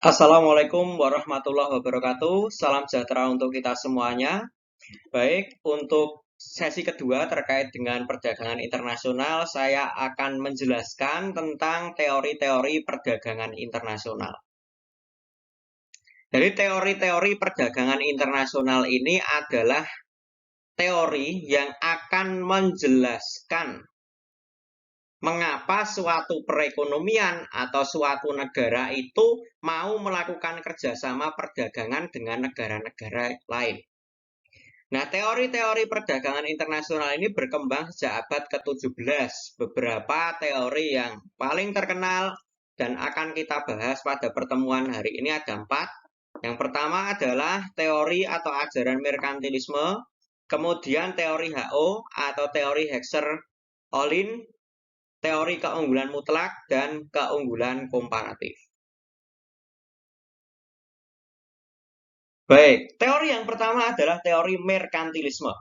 Assalamualaikum warahmatullahi wabarakatuh. Salam sejahtera untuk kita semuanya. Baik, untuk sesi kedua terkait dengan perdagangan internasional, saya akan menjelaskan tentang teori-teori perdagangan internasional. Jadi teori-teori perdagangan internasional ini adalah teori yang akan menjelaskan mengapa suatu perekonomian atau suatu negara itu mau melakukan kerjasama perdagangan dengan negara-negara lain. Nah, teori-teori perdagangan internasional ini berkembang sejak abad ke-17. Beberapa teori yang paling terkenal dan akan kita bahas pada pertemuan hari ini ada 4. Yang pertama adalah teori atau ajaran merkantilisme, kemudian teori HO atau teori Hexer-Ohlin, teori keunggulan mutlak, dan keunggulan komparatif. Baik, teori yang pertama adalah teori merkantilisme.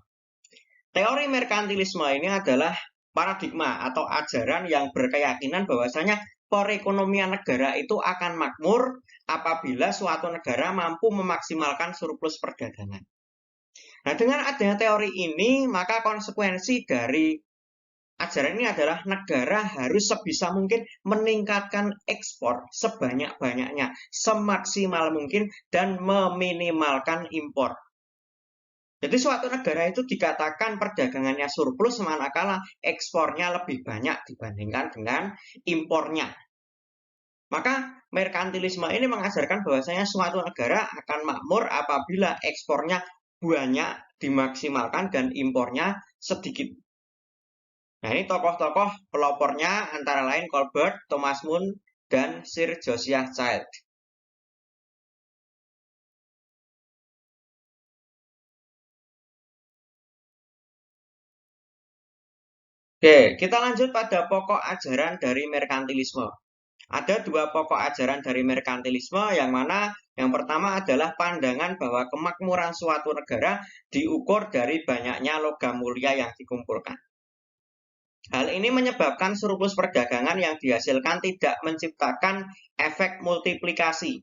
Teori merkantilisme ini adalah paradigma atau ajaran yang berkeyakinan bahwasanya perekonomian negara itu akan makmur apabila suatu negara mampu memaksimalkan surplus perdagangan. Nah, dengan adanya teori ini, maka konsekuensi dari ajaran ini adalah negara harus sebisa mungkin meningkatkan ekspor sebanyak-banyaknya, semaksimal mungkin, dan meminimalkan impor. Jadi suatu negara itu dikatakan perdagangannya surplus manakala ekspornya lebih banyak dibandingkan dengan impornya. Maka merkantilisme ini mengajarkan bahwasanya suatu negara akan makmur apabila ekspornya banyak dimaksimalkan dan impornya sedikit. Nah, ini tokoh-tokoh pelopornya antara lain Colbert, Thomas Moon, dan Sir Josiah Child. Oke, kita lanjut pada pokok ajaran dari merkantilisme. Ada 2 pokok ajaran dari merkantilisme yang mana yang pertama adalah pandangan bahwa kemakmuran suatu negara diukur dari banyaknya logam mulia yang dikumpulkan. Hal ini menyebabkan surplus perdagangan yang dihasilkan tidak menciptakan efek multiplikasi.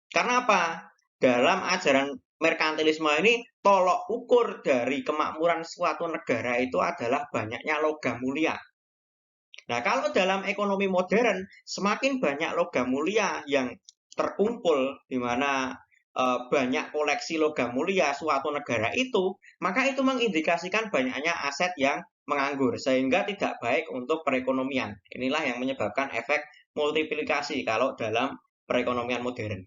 Karena apa? Dalam ajaran merkantilisme ini, tolok ukur dari kemakmuran suatu negara itu adalah banyaknya logam mulia. Nah, kalau dalam ekonomi modern, semakin banyak logam mulia yang terkumpul, di mana banyak koleksi logam mulia suatu negara itu, maka itu mengindikasikan banyaknya aset yang menganggur, sehingga tidak baik untuk perekonomian. Inilah yang menyebabkan efek multiplikasi kalau dalam perekonomian modern.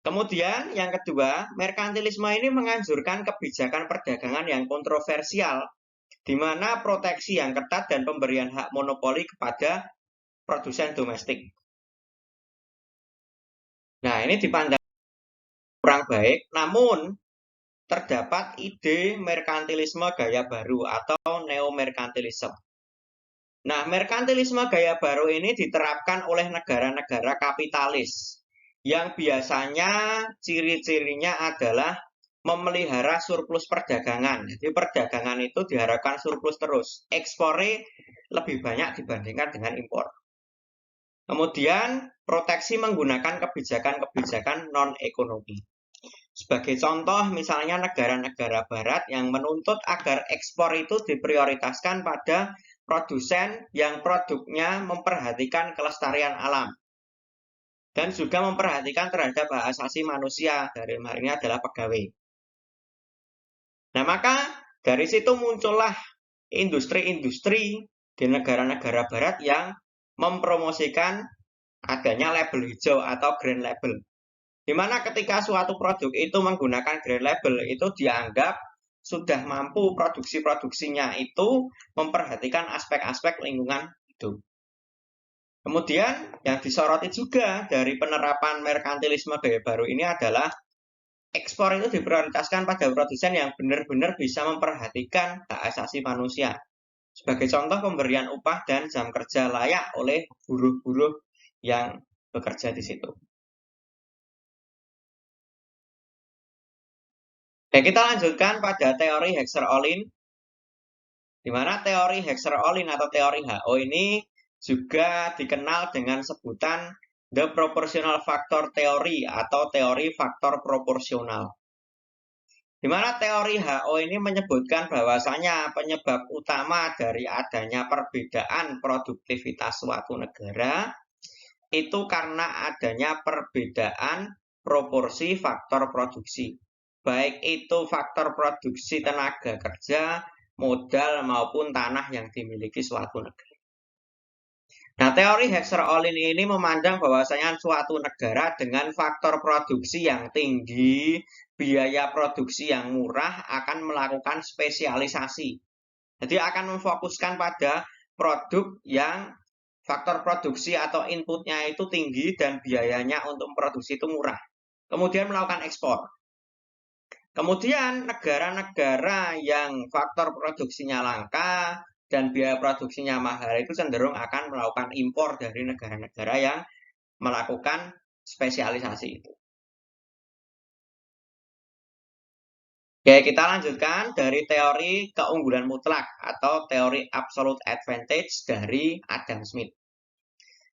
Kemudian yang kedua, merkantilisme ini menganjurkan kebijakan perdagangan yang kontroversial, di mana proteksi yang ketat dan pemberian hak monopoli kepada produsen domestik. Nah, ini dipandang kurang baik, namun terdapat ide merkantilisme gaya baru atau neo-merkantilisme. Nah, merkantilisme gaya baru ini diterapkan oleh negara-negara kapitalis yang biasanya ciri-cirinya adalah memelihara surplus perdagangan. Jadi perdagangan itu diharapkan surplus terus. Ekspornya lebih banyak dibandingkan dengan impor. Kemudian proteksi menggunakan kebijakan-kebijakan non-ekonomi. Sebagai contoh, misalnya negara-negara barat yang menuntut agar ekspor itu diprioritaskan pada produsen yang produknya memperhatikan kelestarian alam dan juga memperhatikan terhadap hak asasi manusia, dari hal ini adalah pegawai. Nah, maka dari situ muncullah industri-industri di negara-negara barat yang mempromosikan adanya label hijau atau green label. Di mana ketika suatu produk itu menggunakan green label, itu dianggap sudah mampu produksi-produksinya itu memperhatikan aspek-aspek lingkungan hidup. Kemudian yang disoroti juga dari penerapan merkantilisme gaya baru ini adalah ekspor itu diprioritaskan pada produsen yang benar-benar bisa memperhatikan hak asasi manusia. Sebagai contoh pemberian upah dan jam kerja layak oleh buruh-buruh yang bekerja di situ. Nah, kita lanjutkan pada teori Hexer-Ohlin, di mana teori Hexer-Ohlin atau teori HO ini juga dikenal dengan sebutan The Proportional Factor Theory atau teori faktor proporsional. Di mana teori HO ini menyebutkan bahwasanya penyebab utama dari adanya perbedaan produktivitas suatu negara itu karena adanya perbedaan proporsi faktor produksi. Baik itu faktor produksi tenaga kerja, modal maupun tanah yang dimiliki suatu negara. Nah, teori Hexer-Ohlin ini memandang bahwasanya suatu negara dengan faktor produksi yang tinggi, biaya produksi yang murah akan melakukan spesialisasi. Jadi akan memfokuskan pada produk yang faktor produksi atau inputnya itu tinggi dan biayanya untuk memproduksi itu murah. Kemudian melakukan ekspor. Kemudian negara-negara yang faktor produksinya langka dan biaya produksinya mahal itu cenderung akan melakukan impor dari negara-negara yang melakukan spesialisasi itu. Oke, kita lanjutkan dari teori keunggulan mutlak atau teori absolute advantage dari Adam Smith.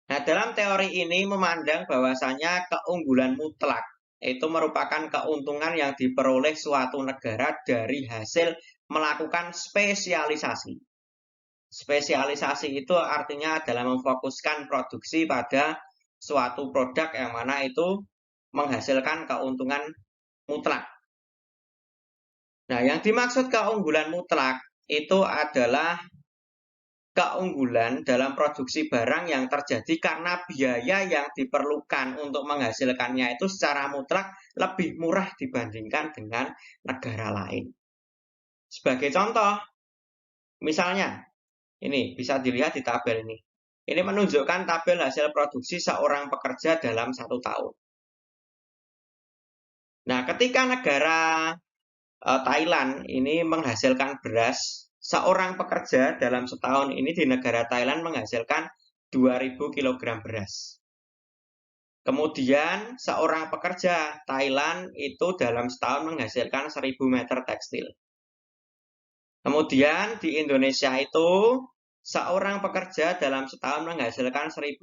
Nah, dalam teori ini memandang bahwasanya keunggulan mutlak itu merupakan keuntungan yang diperoleh suatu negara dari hasil melakukan spesialisasi. Spesialisasi itu artinya adalah memfokuskan produksi pada suatu produk yang mana itu menghasilkan keuntungan mutlak. Nah, yang dimaksud keunggulan mutlak itu adalah keunggulan dalam produksi barang yang terjadi karena biaya yang diperlukan untuk menghasilkannya itu secara mutlak lebih murah dibandingkan dengan negara lain. Sebagai contoh, misalnya, ini bisa dilihat di tabel ini. Ini menunjukkan tabel hasil produksi seorang pekerja dalam 1 tahun. Nah, ketika negara Thailand ini menghasilkan beras, seorang pekerja dalam setahun ini di negara Thailand menghasilkan 2.000 kg beras. Kemudian seorang pekerja Thailand itu dalam setahun menghasilkan 1.000 meter tekstil. Kemudian di Indonesia itu seorang pekerja dalam setahun menghasilkan 1.500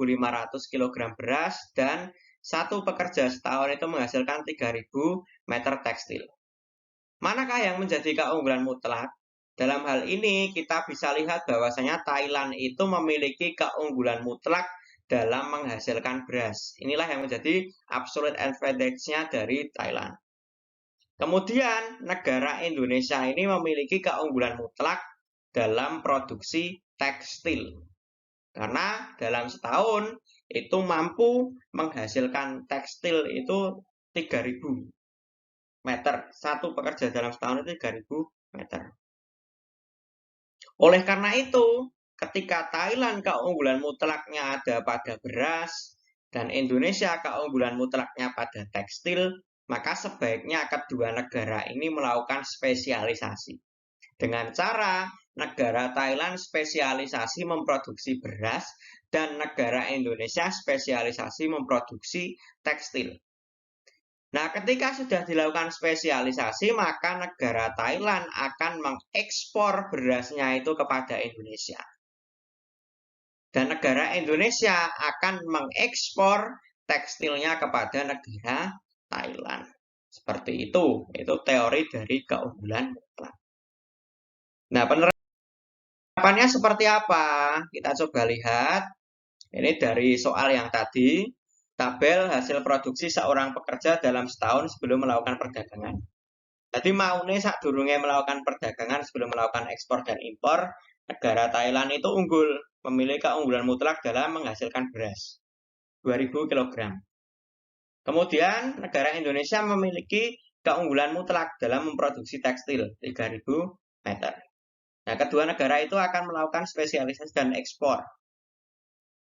kg beras dan satu pekerja setahun itu menghasilkan 3.000 meter tekstil. Manakah yang menjadi keunggulan mutlak? Dalam hal ini kita bisa lihat bahwasanya Thailand itu memiliki keunggulan mutlak dalam menghasilkan beras. Inilah yang menjadi absolute advantage-nya dari Thailand. Kemudian negara Indonesia ini memiliki keunggulan mutlak dalam produksi tekstil. Karena dalam setahun itu mampu menghasilkan tekstil itu 3.000 meter. Satu pekerja dalam setahun itu 3.000 meter. Oleh karena itu, ketika Thailand keunggulan mutlaknya ada pada beras dan Indonesia keunggulan mutlaknya pada tekstil, maka sebaiknya kedua negara ini melakukan spesialisasi. Dengan cara negara Thailand spesialisasi memproduksi beras dan negara Indonesia spesialisasi memproduksi tekstil. Nah, ketika sudah dilakukan spesialisasi, maka negara Thailand akan mengekspor berasnya itu kepada Indonesia. Dan negara Indonesia akan mengekspor tekstilnya kepada negara Thailand. Seperti itu teori dari keunggulan mutlak. Nah, penerapannya seperti apa? Kita coba lihat. Ini dari soal yang tadi. Tabel hasil produksi seorang pekerja dalam setahun sebelum melakukan perdagangan. Jadi maune saat durungnya melakukan perdagangan sebelum melakukan ekspor dan impor, negara Thailand itu unggul, memiliki keunggulan mutlak dalam menghasilkan beras 2.000 kg. Kemudian negara Indonesia memiliki keunggulan mutlak dalam memproduksi tekstil 3.000 meter. Nah, kedua negara itu akan melakukan spesialisasi dan ekspor.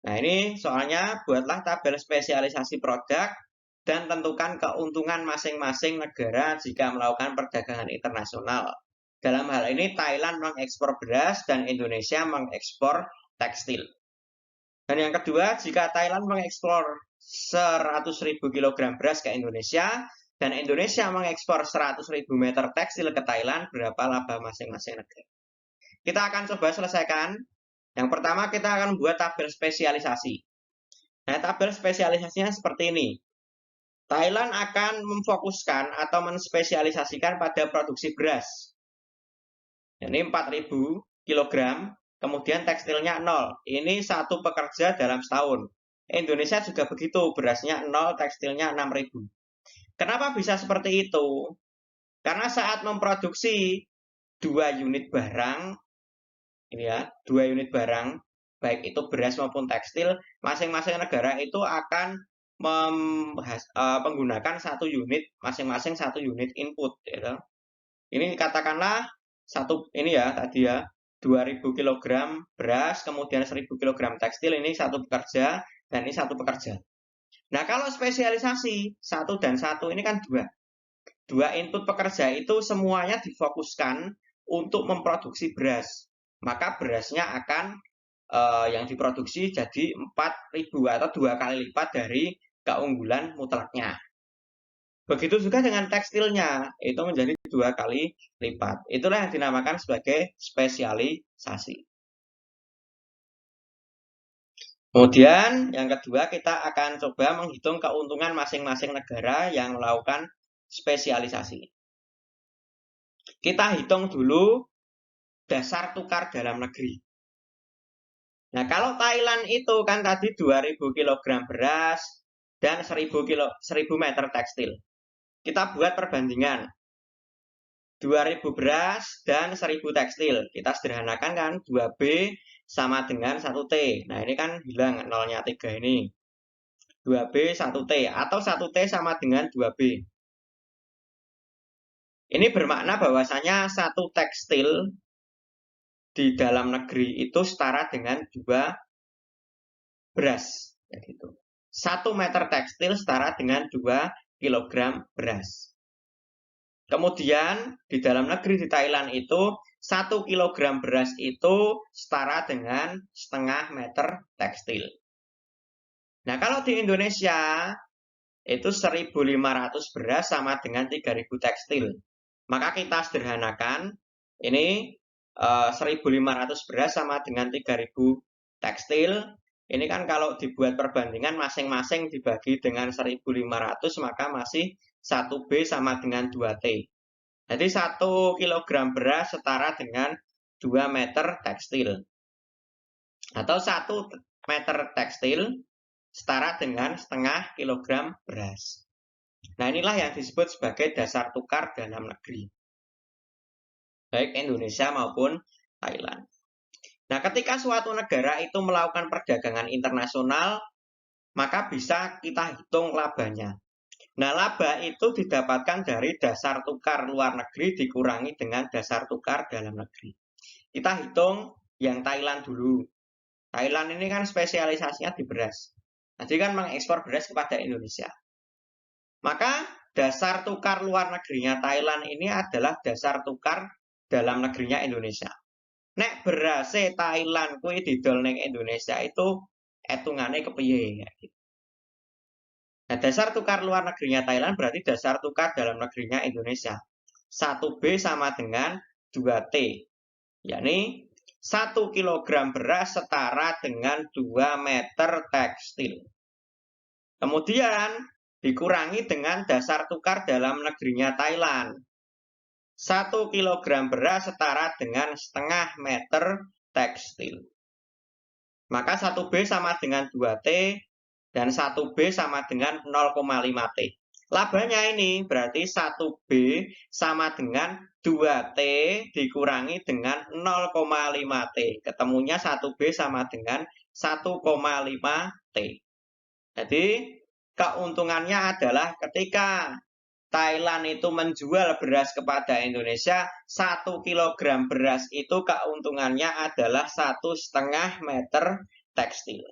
Nah, ini soalnya buatlah tabel spesialisasi produk dan tentukan keuntungan masing-masing negara jika melakukan perdagangan internasional. Dalam hal ini Thailand mengekspor beras dan Indonesia mengekspor tekstil. Dan yang kedua, jika Thailand mengekspor 100.000 kg beras ke Indonesia dan Indonesia mengekspor 100.000 meter tekstil ke Thailand, berapa laba masing-masing negara? Kita akan coba selesaikan. Yang pertama kita akan membuat tabel spesialisasi. Nah, tabel spesialisasinya seperti ini. Thailand akan memfokuskan atau menspesialisasikan pada produksi beras. Ini 4.000 kg, kemudian tekstilnya 0. Ini satu pekerja dalam setahun. Indonesia juga begitu, berasnya 0, tekstilnya 6.000. Kenapa bisa seperti itu? Karena saat memproduksi 2 unit barang, ini ya, 2 unit barang, baik itu beras maupun tekstil, masing-masing negara itu akan menggunakan 1 unit, masing-masing 1 unit input. Gitu. Ini katakanlah ini ya tadi ya 2.000 kg beras, kemudian 1.000 kg tekstil, ini satu pekerja dan ini satu pekerja. Nah kalau spesialisasi 1 dan 1 ini kan 2. 2 input pekerja itu semuanya difokuskan untuk memproduksi beras. Maka berasnya akan yang diproduksi jadi 4.000 atau 2 kali lipat dari keunggulan mutlaknya. Begitu juga dengan tekstilnya, itu menjadi 2 kali lipat. Itulah yang dinamakan sebagai spesialisasi. Kemudian yang kedua kita akan coba menghitung keuntungan masing-masing negara yang melakukan spesialisasi. Kita hitung dulu dasar tukar dalam negeri. Nah, kalau Thailand itu kan tadi 2.000 kg beras dan 1.000 meter tekstil. Kita buat perbandingan. 2.000 beras dan 1.000 tekstil. Kita sederhanakan kan 2B sama dengan 1T. Nah, ini kan hilang 0-nya 3 ini. 2B 1T atau 1T sama dengan 2B. Ini bermakna bahwasanya 1 tekstil di dalam negeri itu setara dengan 2 beras. Ya gitu. 1 meter tekstil setara dengan 2 kg beras. Kemudian di dalam negeri di Thailand itu 1 kg beras itu setara dengan setengah meter tekstil. Nah kalau di Indonesia itu 1.500 beras sama dengan 3.000 tekstil. Maka kita sederhanakan, ini 1.500 beras sama dengan 3.000 tekstil. Ini kan kalau dibuat perbandingan masing-masing dibagi dengan 1.500 maka masih 1B sama dengan 2T. Jadi 1 kg beras setara dengan 2 meter tekstil. Atau 1 meter tekstil setara dengan setengah kilogram beras. Nah inilah yang disebut sebagai dasar tukar dalam negeri. Baik Indonesia maupun Thailand. Nah ketika suatu negara itu melakukan perdagangan internasional, maka bisa kita hitung labanya. Nah laba itu didapatkan dari dasar tukar luar negeri dikurangi dengan dasar tukar dalam negeri. Kita hitung yang Thailand dulu. Thailand ini kan spesialisasinya di beras. Jadi kan mengekspor beras kepada Indonesia. Maka dasar tukar luar negerinya Thailand ini adalah dasar tukar dalam negerinya Indonesia. Nek berase Thailand kuwi didol ning Indonesia itu etungane kepiye ya gitu. Nah, dasar tukar luar negerinya Thailand berarti dasar tukar dalam negerinya Indonesia. 1B sama dengan 2T. Yakni 1 kg beras setara dengan 2 meter tekstil. Kemudian dikurangi dengan dasar tukar dalam negerinya Thailand. 1 kg beras setara dengan setengah meter tekstil. Maka 1B sama dengan 2T dan 1B sama dengan 0,5T. Labanya ini berarti 1B sama dengan 2T dikurangi dengan 0,5T. Ketemunya 1B sama dengan 1,5T. Jadi keuntungannya adalah ketika Thailand itu menjual beras kepada Indonesia, 1 kg beras itu keuntungannya adalah 1,5 meter tekstil.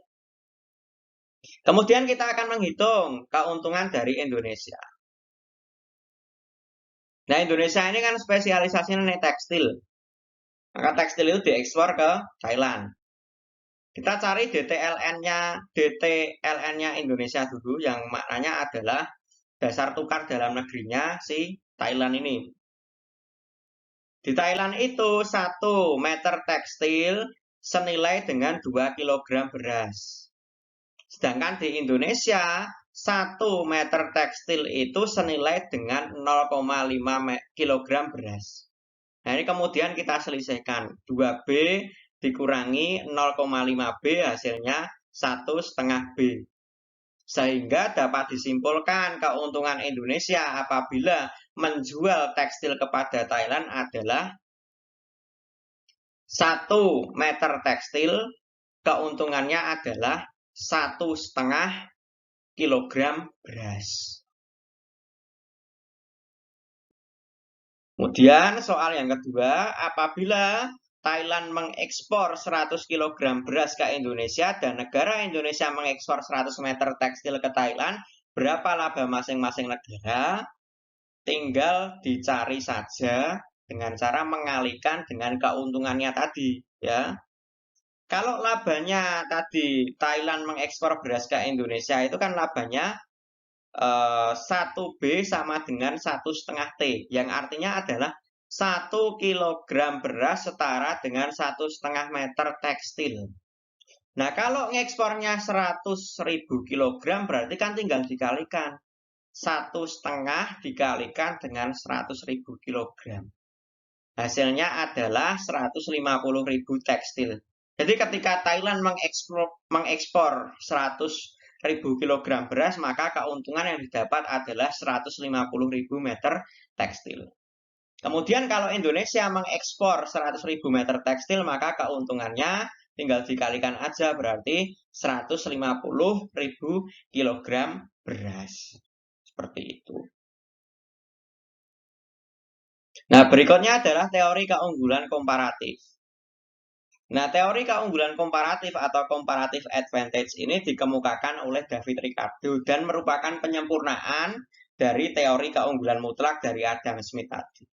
Kemudian kita akan menghitung keuntungan dari Indonesia. Nah Indonesia ini kan spesialisasinya tekstil. Maka tekstil itu diekspor ke Thailand. Kita cari DTLN-nya Indonesia dulu yang maknanya adalah dasar tukar dalam negerinya si Thailand ini. Di Thailand itu 1 meter tekstil senilai dengan 2 kg beras. Sedangkan di Indonesia, 1 meter tekstil itu senilai dengan 0,5 kg beras. Nah, ini kemudian kita selisihkan. 2B dikurangi 0,5B hasilnya 1,5B. Sehingga dapat disimpulkan keuntungan Indonesia apabila menjual tekstil kepada Thailand adalah 1 meter tekstil, keuntungannya adalah 1,5 kilogram beras. Kemudian soal yang kedua, apabila Thailand mengekspor 100 kg beras ke Indonesia dan negara Indonesia mengekspor 100 meter tekstil ke Thailand, berapa laba masing-masing negara? Tinggal dicari saja dengan cara mengalikan dengan keuntungannya tadi, ya. Kalau labanya tadi Thailand mengekspor beras ke Indonesia itu kan labanya 1B sama dengan 1,5T, yang artinya adalah 1 kg beras setara dengan 1,5 meter tekstil. Nah, kalau ngekspornya 100.000 kg berarti kan tinggal dikalikan. 1,5 dikalikan dengan 100.000 kg. Hasilnya adalah 150.000 tekstil. Jadi ketika Thailand mengekspor 100.000 kg beras, maka keuntungan yang didapat adalah 150.000 meter tekstil. Kemudian kalau Indonesia mengekspor 100.000 meter tekstil, maka keuntungannya tinggal dikalikan aja, berarti 150.000 kg beras. Seperti itu. Nah, berikutnya adalah teori keunggulan komparatif. Nah, teori keunggulan komparatif atau comparative advantage ini dikemukakan oleh David Ricardo dan merupakan penyempurnaan dari teori keunggulan mutlak dari Adam Smith tadi.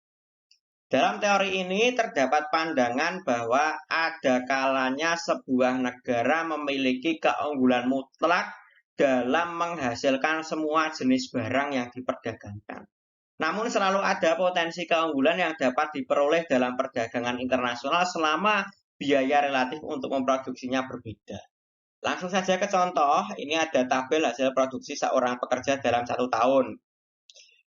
Dalam teori ini terdapat pandangan bahwa ada kalanya sebuah negara memiliki keunggulan mutlak dalam menghasilkan semua jenis barang yang diperdagangkan. Namun selalu ada potensi keunggulan yang dapat diperoleh dalam perdagangan internasional selama biaya relatif untuk memproduksinya berbeda. Langsung saja ke contoh, ini ada tabel hasil produksi seorang pekerja dalam 1 tahun.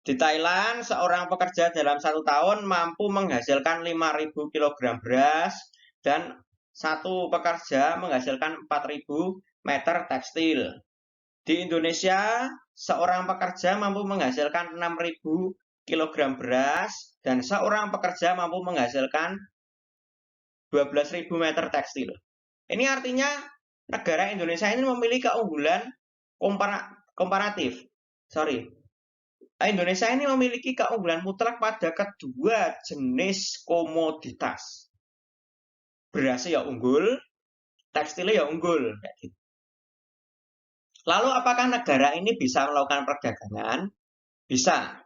Di Thailand, seorang pekerja dalam 1 tahun mampu menghasilkan 5.000 kg beras dan satu pekerja menghasilkan 4.000 meter tekstil. Di Indonesia, seorang pekerja mampu menghasilkan 6.000 kg beras dan seorang pekerja mampu menghasilkan 12.000 meter tekstil. Ini artinya negara Indonesia ini memiliki keunggulan komparatif. Indonesia ini memiliki keunggulan mutlak pada kedua jenis komoditas. Berasnya ya unggul, tekstilnya ya unggul. Lalu apakah negara ini bisa melakukan perdagangan? Bisa.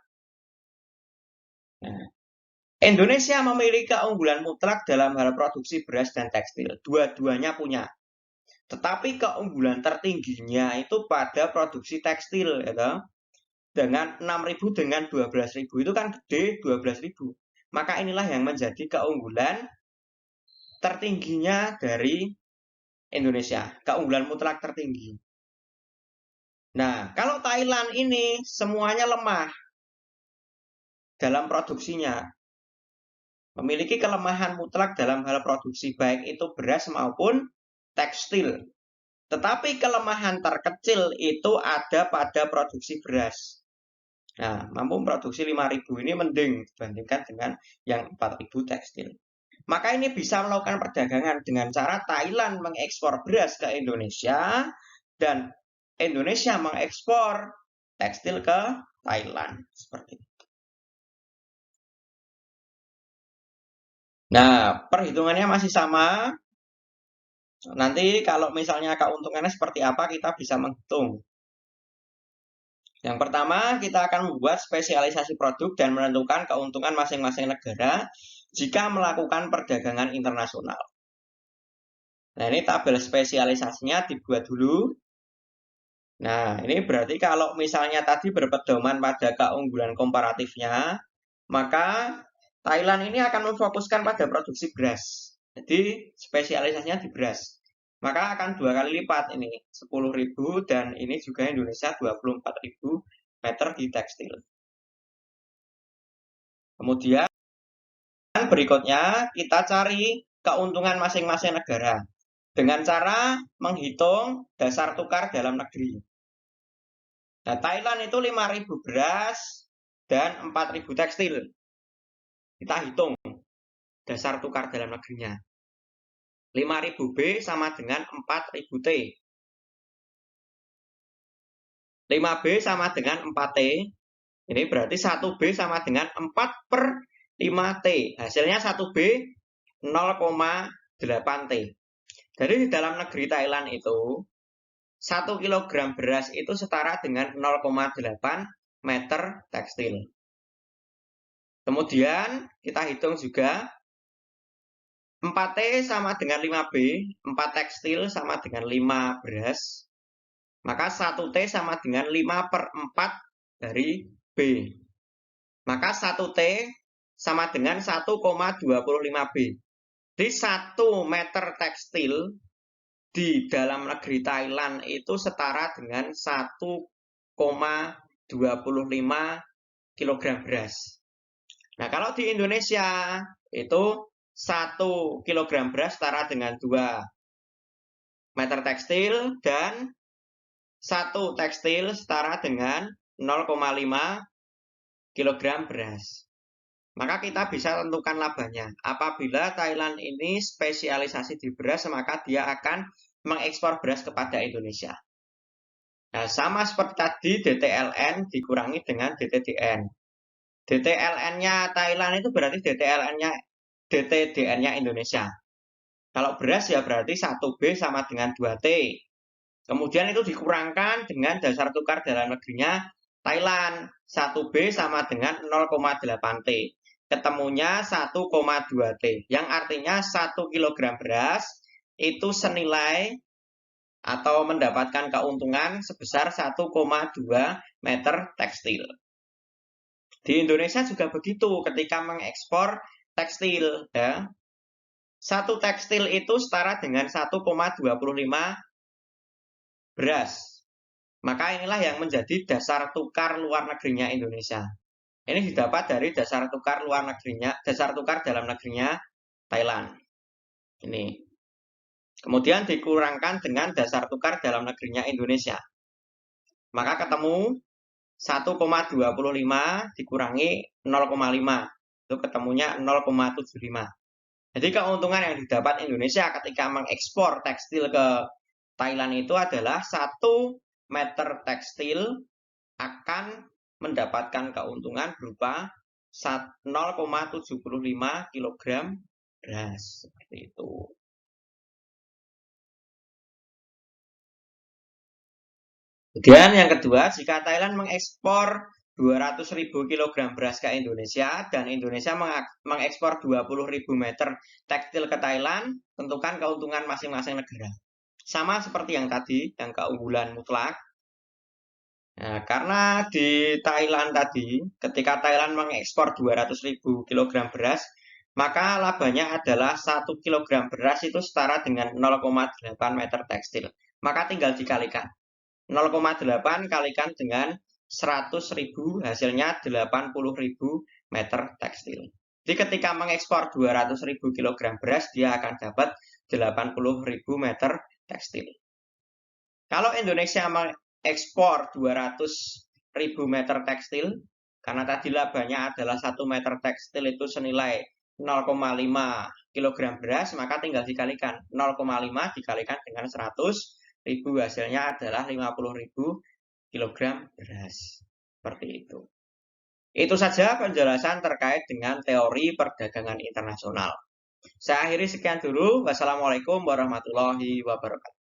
Nah, Indonesia memiliki keunggulan mutlak dalam hal produksi beras dan tekstil. Dua-duanya punya. Tetapi keunggulan tertingginya itu pada produksi tekstil, ya. Dengan 6.000 dengan 12.000 itu kan gede, 12.000. Maka inilah yang menjadi keunggulan tertingginya dari Indonesia. Keunggulan mutlak tertinggi. Nah, kalau Thailand ini semuanya lemah dalam produksinya. Memiliki kelemahan mutlak dalam hal produksi, baik itu beras maupun tekstil. Tetapi kelemahan terkecil itu ada pada produksi beras. Nah, mampu produksi 5.000 ini mending dibandingkan dengan yang 4.000 tekstil. Maka ini bisa melakukan perdagangan dengan cara Thailand mengekspor beras ke Indonesia dan Indonesia mengekspor tekstil ke Thailand. Seperti itu. Nah, perhitungannya masih sama. Nanti kalau misalnya keuntungannya seperti apa, kita bisa menghitung. Yang pertama, kita akan membuat spesialisasi produk dan menentukan keuntungan masing-masing negara jika melakukan perdagangan internasional. Nah, ini tabel spesialisasinya dibuat dulu. Nah, ini berarti kalau misalnya tadi berpedoman pada keunggulan komparatifnya, maka Thailand ini akan memfokuskan pada produksi beras. Jadi, spesialisasinya di beras. maka akan 2 kali lipat ini 10.000 dan ini juga Indonesia 24.000 meter di tekstil. Kemudian berikutnya kita cari keuntungan masing-masing negara dengan cara menghitung dasar tukar dalam negeri. Nah, Thailand itu 5.000 beras dan 4.000 tekstil. Kita hitung dasar tukar dalam negerinya. 5.000 B sama dengan 4.000 T. 5B sama dengan 4T. Ini berarti 1B sama dengan 4/5T. Hasilnya 1B 0,8T. Jadi di dalam negeri Thailand itu 1 kg beras itu setara dengan 0,8 meter tekstil. Kemudian kita hitung juga 4T sama dengan 5B, 4 tekstil sama dengan 5 beras, maka 1T sama dengan 5/4 dari B. Maka 1T sama dengan 1,25B. Jadi 1 meter tekstil di dalam negeri Thailand itu setara dengan 1,25 kg beras. Nah, kalau di Indonesia itu 1 kg beras setara dengan 2 meter tekstil dan 1 tekstil setara dengan 0,5 kg beras. Maka kita bisa tentukan labanya. Apabila Thailand ini spesialisasi di beras, maka dia akan mengekspor beras kepada Indonesia. Nah, sama seperti tadi DTLN dikurangi dengan DTDN. DTLN-nya Thailand itu berarti DTDN-nya Indonesia. Kalau beras ya berarti 1B sama dengan 2T. Kemudian itu dikurangkan dengan dasar tukar dalam negerinya Thailand. 1B sama dengan 0,8T. Ketemunya 1,2T. Yang artinya 1 kg beras itu senilai atau mendapatkan keuntungan sebesar 1,2 meter tekstil. Di Indonesia juga begitu ketika mengekspor tekstil. Ya. 1 tekstil itu setara dengan 1,25 beras. Maka inilah yang menjadi dasar tukar luar negerinya Indonesia. Ini didapat dari dasar tukar dalam negerinya Thailand. Ini. Kemudian dikurangkan dengan dasar tukar dalam negerinya Indonesia. Maka ketemu 1,25 dikurangi 0,5. Itu ketemunya 0,75. Jadi keuntungan yang didapat Indonesia ketika mengekspor tekstil ke Thailand itu adalah 1 meter tekstil akan mendapatkan keuntungan berupa 0,75 kg beras. Seperti itu. Kemudian yang kedua, jika Thailand mengekspor 200.000 kg beras ke Indonesia dan Indonesia mengekspor 20.000 meter tekstil ke Thailand, tentukan keuntungan masing-masing negara. Sama seperti yang tadi, yang keunggulan mutlak. Nah, karena di Thailand tadi, ketika Thailand mengekspor 200.000 kg beras, maka labanya adalah 1 kg beras itu setara dengan 0,8 meter tekstil. Maka tinggal dikalikan. 0,8 kalikan dengan 100.000 hasilnya 80.000 meter tekstil. Jadi ketika mengekspor 200.000 kg beras dia akan dapat 80.000 meter tekstil. Kalau Indonesia mengekspor 200.000 meter tekstil, karena tadi labanya adalah 1 meter tekstil itu senilai 0,5 kg beras, maka tinggal dikalikan 0,5 dikalikan dengan 100.000 hasilnya adalah 50.000 kg beras. Seperti itu. Itu saja penjelasan terkait dengan teori perdagangan internasional. Saya akhiri sekian dulu. Wassalamualaikum warahmatullahi wabarakatuh.